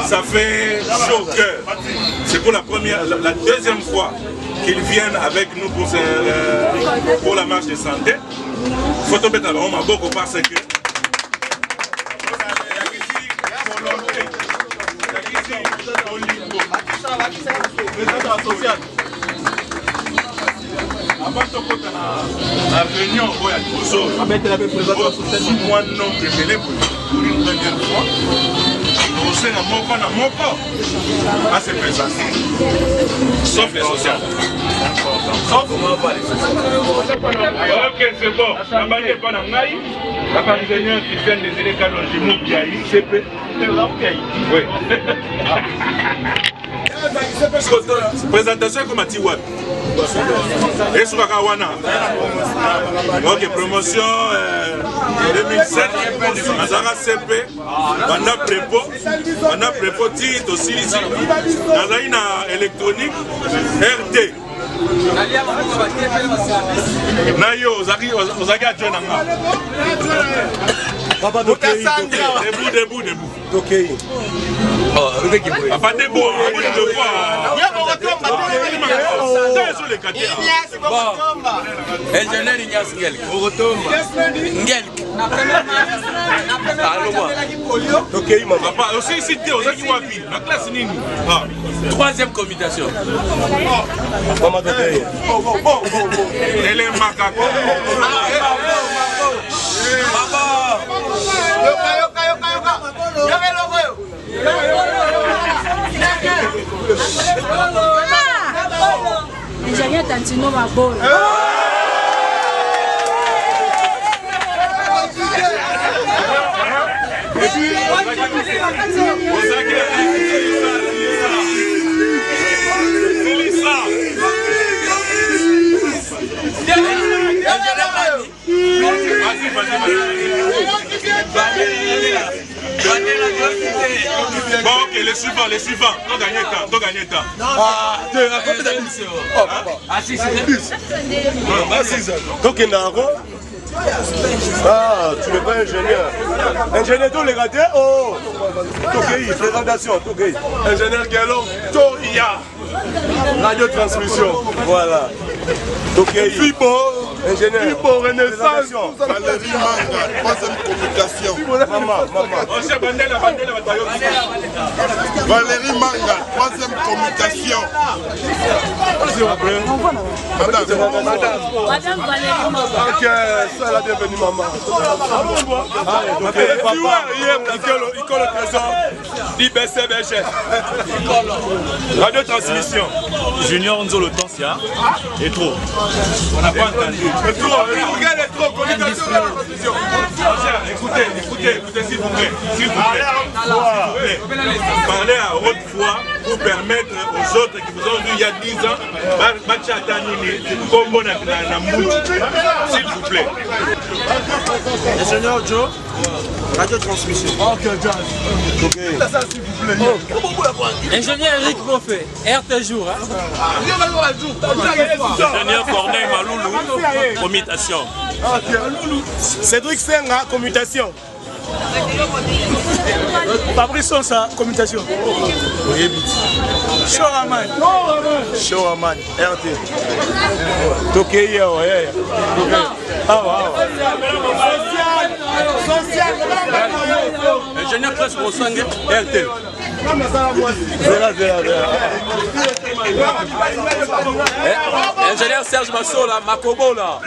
Ça fait chaud au cœur. C'est pour la deuxième fois qu'ils viennent avec nous pour la marche de santé. Photo bête alors, on m'a beaucoup parce que avant de la réunion, il y a tout ça. Si moi non préféré pour une première fois, on sait dans mon corps, à se présenter. Sauf les sociales. Sauf ok, c'est bon. La banque n'est pas dans l'Aïe. La ingénieur qui vient des élections de Moubiaï, c'est peu. Oui. Présentation comme à Tiwad. Et sur Kawana. Ok, promotion 2007. Nazara CP. On a prépo titre aussi ici. Nazarina électronique. RT. Nayo, Ozaki a John Anga. Papa debout. Ok. Papa debout, ingénieur Ignace Ngelk. Ok, maman. Papa, aussi cité, Ozaki Wapi, la classe Nini. Troisième commutation. Maman de paye. Elle est macaco. Ingénieur Tantino Mabol. Et puis, bon, ok, les suivants. T'as gagné temps. Donc, il y a un rond. Ah, tu n'es pas ingénieur. Ingénieur, tous les ratés. Oh, Tokei, présentation, Tokei. Ingénieur Galon, Toria. Radio-transmission. Voilà. Tokei. Fibo. Ingénieur. Fibo, Renaissance. Valérie Manga, troisième communication. Maman. Valérie Manga, troisième communication. Madame Valérie Manga. Ok, sois la bienvenue, maman. Il colle le trésor. l'IBCBG. Radio transmission. Junior Nzolo Tansia. Et trop. On n'a pas entendu. Et trop. Regardez trop. Communication de la transmission. Écoutez, s'il vous plaît. Parlez à haute voix pour permettre aux autres qui vous ont vu il y a 10 ans, s'il vous plaît. Ingénieur Joe, radio transmission. Ok, ça, s'il vous plaît. Ingénieur Eric Moffé, RT Jour. Ingénieur Corneille Maloulou, commutation. Cédric Senga, commutation. Fabrice Sonsa, commutation. Showaman, RT. Tokei, Ingénieur Classe Rossangue, RT. Ingénieur Serge Massola, Makobola.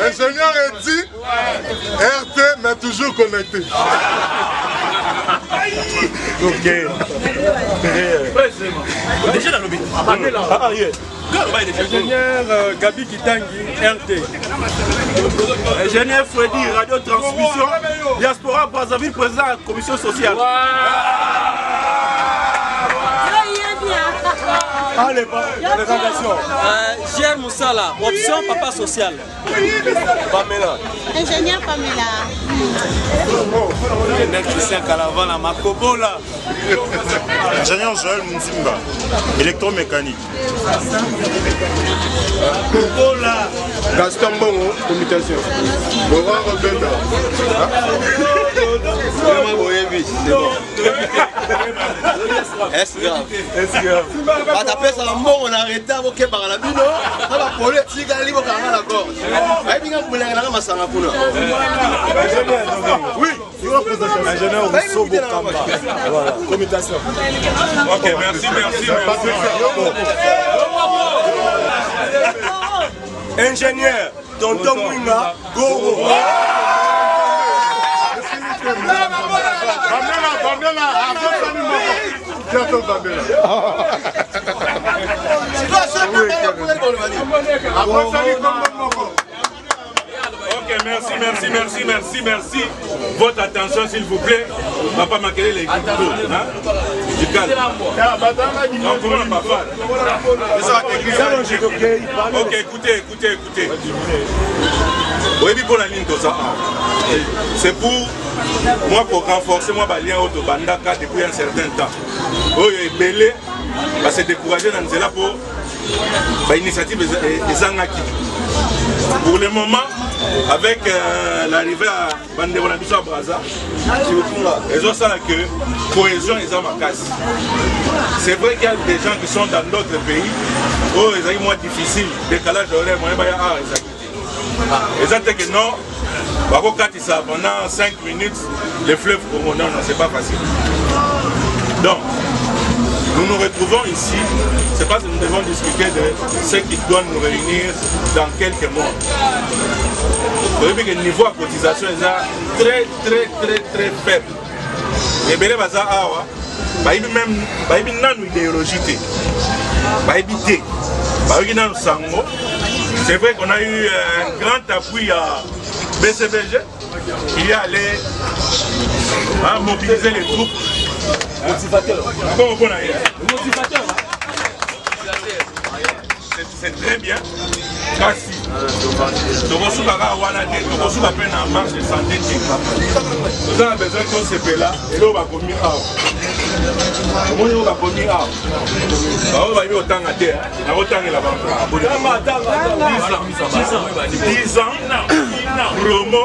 Ingénieur Eddy, RT, mais toujours connecté. Ok. Déjà dans le but. Ingénieur Gabi Kitangi, RT. Ingénieur Freddy, radio transmission, Diaspora Brazzaville, président de la commission sociale. Ah, les présentations. Gère Moussala, option papa social. Pamela. Ingénieur Pamela. Ingénieur Christian Calavan à Makobola. Ingénieur Joël Mzimba, électromécanique. Kobola. Gaston Bongo, commutation. Laurent Robeda. C'est bon. Est-ce grave? Bah t'appelles ça un bon, on a arrêté à vos quais par la bino. On va pour le petit gars libre quand on a la gorge. Bah il y a un peu de masse à la poule. Oui, ingénieur Rousseau Bokamba. Voilà, commutation. Ok, merci. Ingénieur, tonton Mwinga, Goro. Ok, merci. Votre attention, s'il vous plaît. On ne va pas manquer les groupes. Du calme. Non, comment on n'a pas fait? Ok, écoutez. Oui, pour la ligne de ça. C'est pour moi pour renforcer moi lien au Bandaka depuis un certain temps. Oh, il est belé, parce que décourager dans cela pour l'initiative des Angaki. Pour le moment, avec l'arrivée à Bandebonabissa à Braza, ils ont ça que cohésion et Zamakas. C'est vrai qu'il y a des gens qui sont dans d'autres pays où ils ont moins difficile, décalage horaire, ils ont dit que non, pendant 5 minutes, les fleuves Congo, non, c'est pas facile. Donc, nous nous retrouvons ici, c'est parce que nous devons discuter de ce qui doit nous réunir dans quelques mois. Vous voyez que le niveau de cotisation est très faible. Les bébés bazar awa, même une idéologie. C'est vrai qu'on a eu un grand appui à BCBG qui est allé mobiliser les troupes. Motivateur. C'est très bien. Merci. Nous avons peine en marche de santé. Nous avons besoin qu'on se fait là et là on va commis à. On va commis à. On va y aller au temps à terre. On va 10 ans. Promo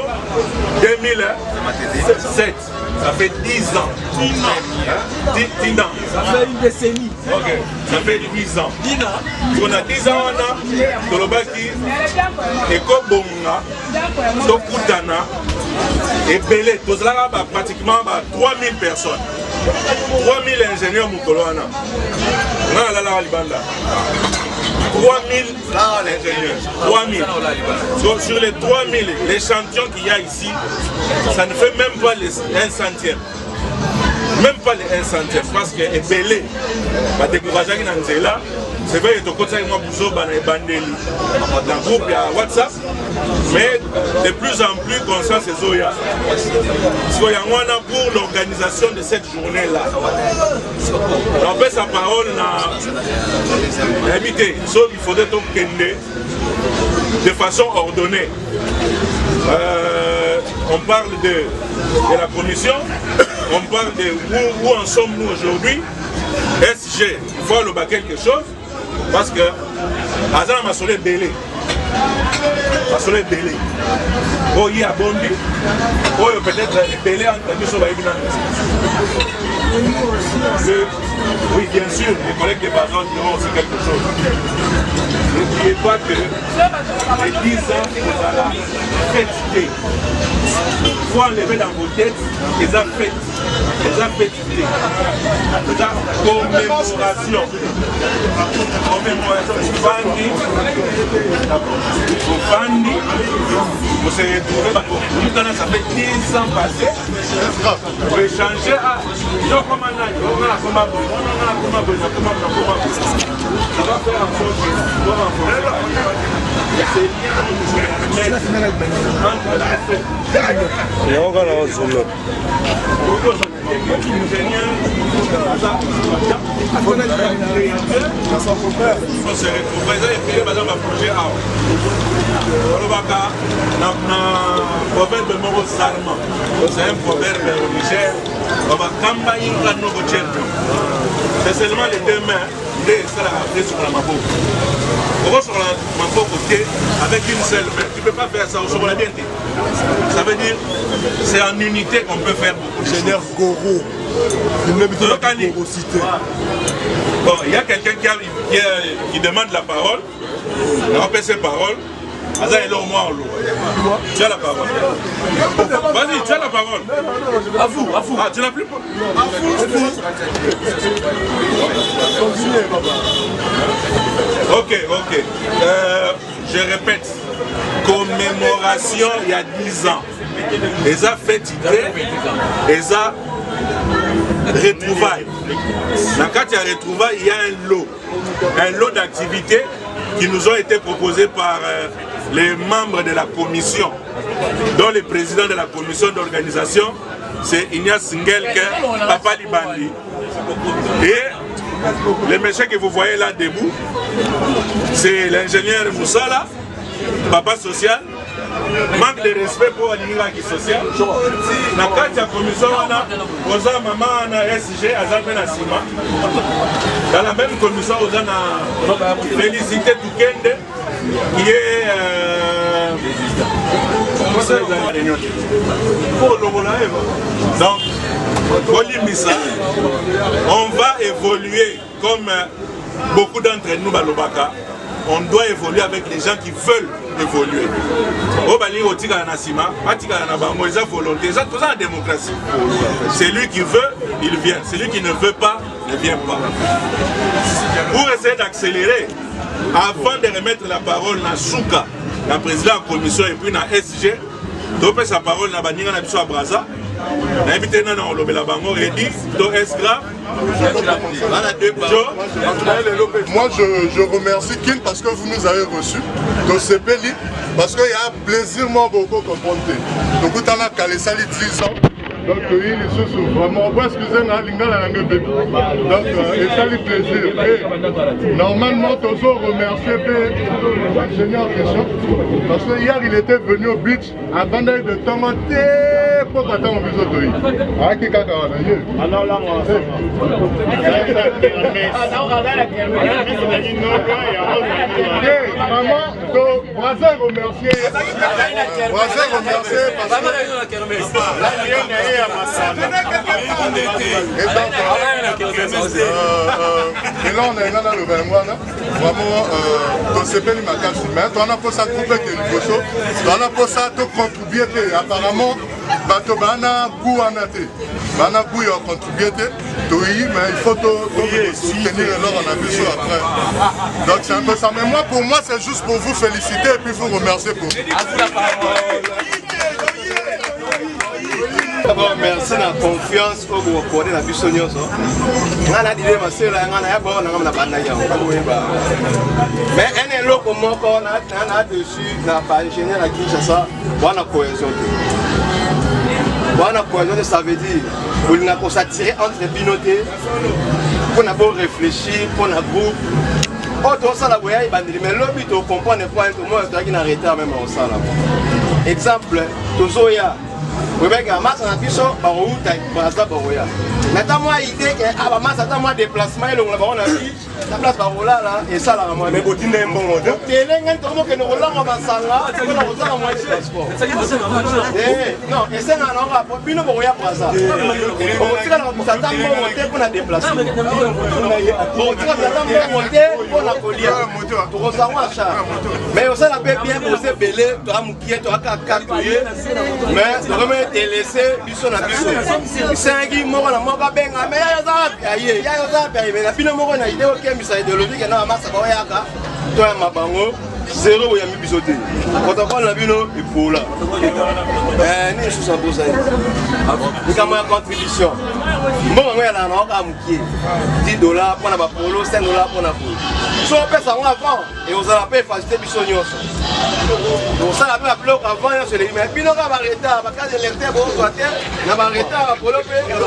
2007. Ça fait 10 ans. 10 ans. Ça fait une décennie. Ok, ça fait 10 ans. On a 10 ans, on a Tolobaki, Ekobonga, Tokutana, et Belé. Tout cela a pratiquement 3000 personnes. 3000 ingénieurs Moukoloana. On a la Libanda. 3000 ingénieurs. 3000. Sur les 3000, l'échantillon qu'il y a ici, ça ne fait même pas un centième. Même pas les 1 centime, parce que est belé. Ma découragé dans Nzela, c'est vrai que tu as moi pour dans le groupe WhatsApp, mais de plus en plus conscience c'est Zoya. Soyons pour l'organisation de cette journée-là. On fait sa parole à invité, sauf qu'il faudrait donc de façon ordonnée. On parle de la commission, on parle de où en sommes-nous aujourd'hui. SG, il faut le bas quelque chose, parce que Azan m'a solé belé. Oh, il y a bondi. Oh, peut-être belé en train de oui, bien sûr, les collègues des Bazans diront aussi quelque chose. N'oubliez pas que les 10 ans, vous allez fêter. Il faut enlever dans vos têtes les affects. Les affects. Les commémorations. Vous serez retrouvés. Ça fait 10 ans passés. Vous échangez à. Ça va faire en sorte c'est un proverbe au Niger. C'est seulement les deux mains blé, ça l'a ramené sur la maboko. Sur la maboko, avec une seule main, tu ne peux pas faire ça au sur la bienté. Ça veut dire, c'est en unité qu'on peut faire beaucoup de choses. Ingénieur Goro. Bon, il y a quelqu'un qui demande la parole. On va passer parole. Tu as la parole. Vas-y, tu as la parole. À vous. Ah, tu n'as plus pas. Ok. Je répète. Commémoration il y a 10 ans. Les a fait les a retrouvailles. Dans le cas de retrouvailles, il y a un lot d'activités qui nous ont été proposées par les membres de la commission, dont le président de la commission d'organisation, c'est Ignace Ngelke, Papa Libandi. Et le monsieur que vous voyez là debout, c'est l'ingénieur Moussala, Papa Social. Manque de respect pour l'Irak social. Dans le cadre de la commission, on a maman SG, dans la même commission, on a Félicité Toukende, qui est donc, on va évoluer comme beaucoup d'entre nous, Balobaka. On doit évoluer avec les gens qui veulent évoluer. C'est la démocratie. Celui qui veut, il vient. Celui qui ne veut pas, ne vient pas. Pour essayer d'accélérer, avant de remettre la parole à Souka, la présidente de la commission et puis à SG, de faire sa parole à Baninga à Braza, moi je remercie Kin parce que vous nous avez reçus dans ce pays, parce qu'il y a un plaisir beaucoup comprendre. Donc vous avez calé ça les 10 ans. Donc il est vraiment excusez-moi donc et ça les plaisir. Et normalement toujours remercier l'ingénieur question parce que hier il était venu au beach avant de tomber pour attendre au biseau de ah qui caca alors là maman donc Brazil remercier parce que et là on est dans le vraiment on s'est payé ma carte mais on a pas ça couper que le poso on a pas ça tout contribuer apparemment bato bana goût en athée bana goût en contribuer oui mais il faut soutenir alors on a vu ça après donc c'est un peu ça mais moi pour moi c'est juste pour vous féliciter et puis vous remercier pour D'abord, merci de la confiance que vous accordez à la personne. Mais un élo comme moi, on a dessus, n'a pas ingénieur à Kinshasa, on a cohésion. On a cohésion, ça veut dire qu'on a s'attirer entre les binotés, qu'on a beau réfléchir, qu'on a groupe. Autre ça, la voyage, mais le but, on comprend les points, tout le monde est arrêté même au salon. Exemple, Tozoya. Oui, mais quand on a vu ça, on a maintenant, moi, l'idée que ah, moi déplacement, on a vu la place par là, et ça, là, moi, mais bon, tu n'es pas bon. Donc, les gens qui ont que nous roulons en Bassanga, on a moins de transport. Non, et c'est un endroit, puis nous, on va pour ça. On tire la monter pour la déplacement. On tire la monter pour la collière. Pour savoir ça. Mais on s'en a bien posé belé, tu as mouqué, tu as cacouillé. Mais tu remets tes laissés, tu son abisso. C'est un qui mort la mort à benga, mais il y a un mais la pile mort a idée ok, mais ça idéologique et non, à massa koyaka. Toi, ma bango, zéro où il y a mis bisoté. Quand on prend la bino, il faut là. Ni sous sa bourse. Ni comme une contribution. Bon, on est là, on a mouqué. $10 pour la polo, $5 pour la polo. Si on paie ça avant, et on a payé facilité bisognos. Donc ça, on a appelé avant, c'est les mais puis on va arrêter, parce que les lecteurs vont sortir, on va arrêter, on va polo payer, on va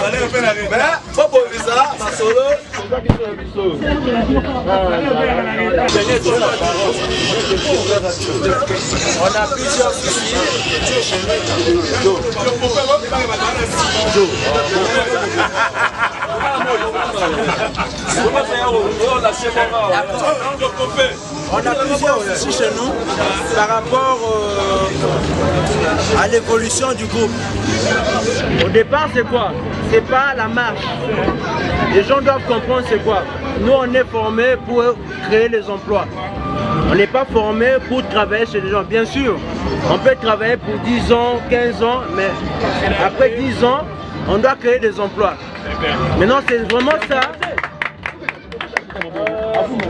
arrêter. Mais, pour poser ça, ma solo, c'est ça qui sont les bisous. On a plusieurs soucis. On a plusieurs soucis chez nous par rapport à l'évolution du groupe. Au départ, c'est quoi? C'est pas la marche. Les gens doivent comprendre c'est quoi. Nous, on est formés pour créer les emplois. On n'est pas formé pour travailler chez les gens. Bien sûr, on peut travailler pour 10 ans, 15 ans, mais après 10 ans, on doit créer des emplois. Maintenant, c'est vraiment ça.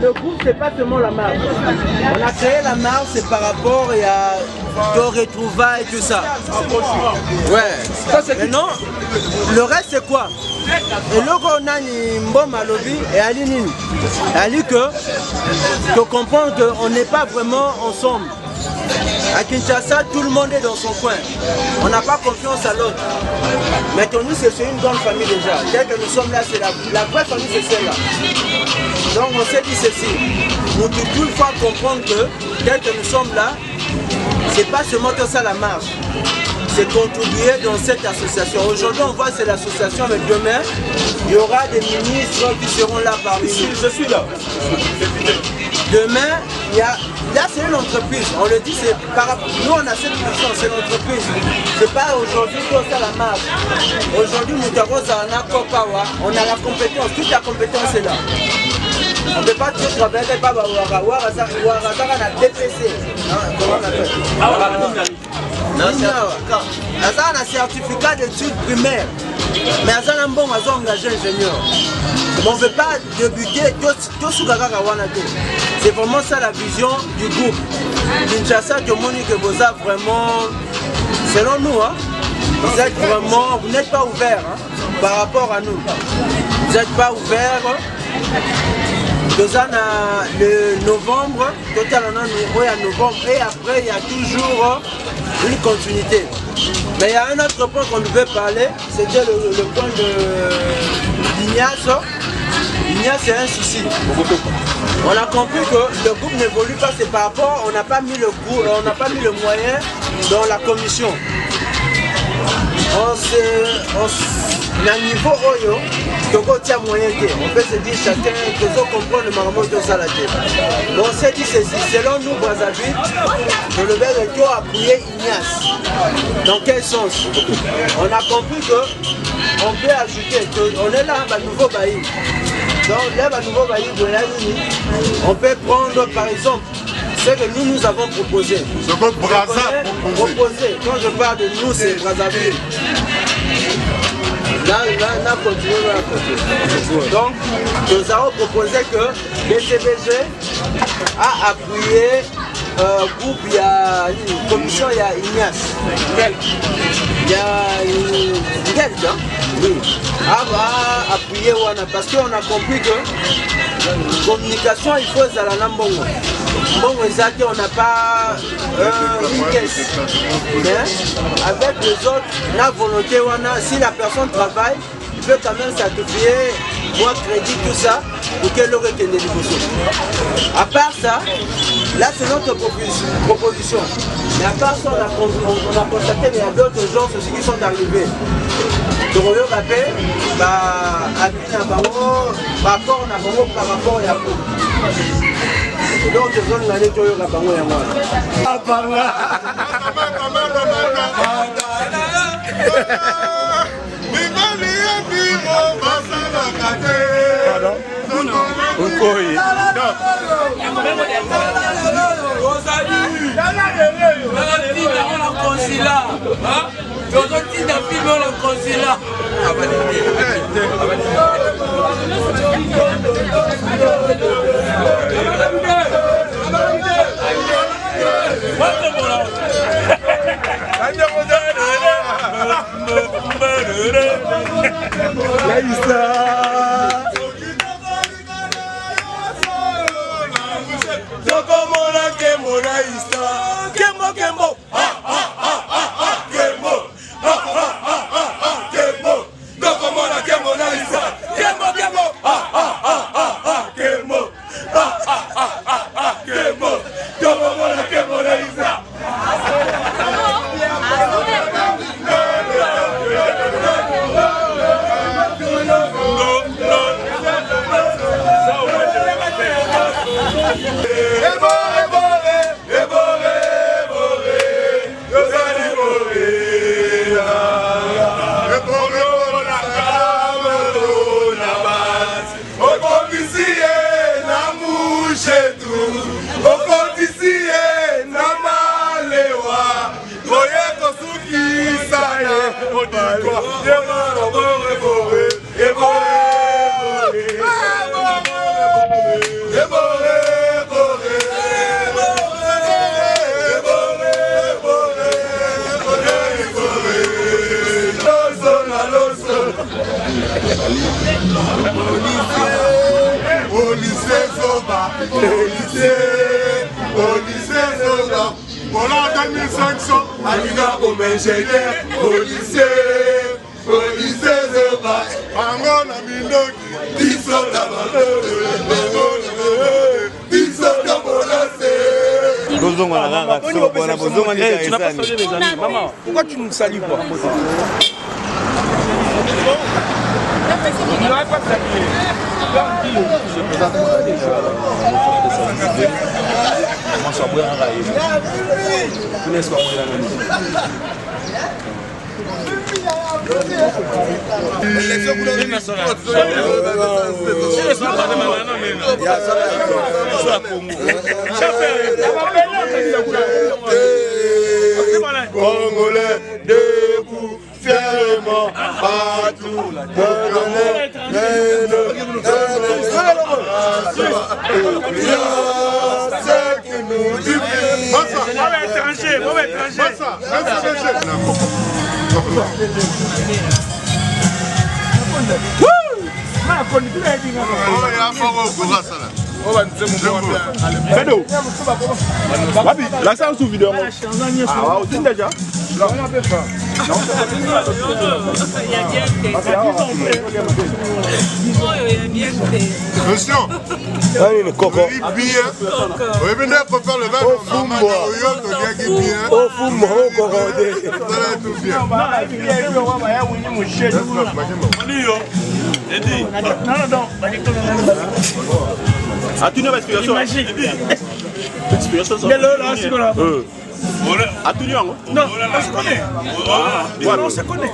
Le groupe, c'est pas seulement la marche. On a créé la marche, c'est par rapport à de retrouvailles et tout ça. Ouais. Maintenant, le reste, c'est quoi? Et là, on a une bonne malobi et Aline. Elle dit que comprendre qu'on n'est pas vraiment ensemble. À Kinshasa, tout le monde est dans son coin. On n'a pas confiance à l'autre. Maintenant, nous, c'est une grande famille déjà. Dès que nous sommes là, c'est la vraie famille, c'est celle-là. Donc, on s'est dit ceci. Nous devons tout le fois comprendre que dès que nous sommes là, c'est pas seulement que ça la marche. C'est contribuer dans cette association. Aujourd'hui, on voit c'est l'association, mais demain, il y aura des ministres qui seront là parmi nous. Je suis là. Demain, là c'est une entreprise. On le dit, c'est nous on a cette mission, c'est l'entreprise. C'est pas aujourd'hui que ça la marche. Aujourd'hui, nous avons un accord power. On a la compétence, toute la compétence est là. On ne peut pas tout travailler, pas la DPC. Comment on appelle? un certificat d'études primaires, mais on a un bon engagé ingénieur. On ne veut pas débuter tout ce c'est vraiment ça la vision du groupe. Kinshasa, tout le monde que vous avez vraiment, selon nous, hein, vous n'êtes pas ouvert hein, par rapport à nous. Vous n'êtes pas ouvert. Le novembre, totalement novembre, et après il y a toujours une continuité. Mais il y a un autre point qu'on devait parler, c'était le point de l'Ignace. L'Ignace, c'est un souci. On a compris que le groupe n'évolue pas, c'est par rapport, on n'a pas mis le moyen dans la commission. Le niveau Oyo, on peut se dire chacun, que comprendre le marabout de Salaté. On s'est dit ceci, selon nous, Brazzaville, le level de Tio a appuyé Ignace. Dans quel sens? On a compris qu'on peut ajouter, on est là, un nouveau bailli. Donc là, un nouveau bailli, on peut prendre par exemple ce que nous avons proposé. Ce que Brazzaville proposé. Quand je parle de nous, c'est Brazzaville. Là, donc, nous avons proposé que BCBG a appuyé groupe, il y a une commission, il y a Ignace. Il y a une oui. A appuyé Wana parce qu'on a compris que communication, il faut ça la Nambongo. Bon, on n'a pas une caisse. Mais avec les autres, la volonté, si la personne travaille, il peut quand même certifier, moi crédit, tout ça, pour qu'elle aurait été négociée. À part ça, là c'est notre proposition. Mais à part ça, on a constaté qu'il y a d'autres gens aussi qui sont arrivés. Donc on a fait, par rapport à Yakou. Donc je donne l'année que la bango ya moi. Au lycée Zoba, voilà en 2500, Alina comme ingénieur, au lycée Zoba, Angon a Minoki, Diso Tabate, Diso Tabolase. Tu n'as pas salué mes amis, maman. Pourquoi tu ne salues pas? Il n'aurait pas salué. Congolais debout, fièrement, partout, c'est que nous vivons. Mauvais étranger, mauvais étranger. La salle sous vidéo. Ah, vous déjà? Attention, Non, on se connaît.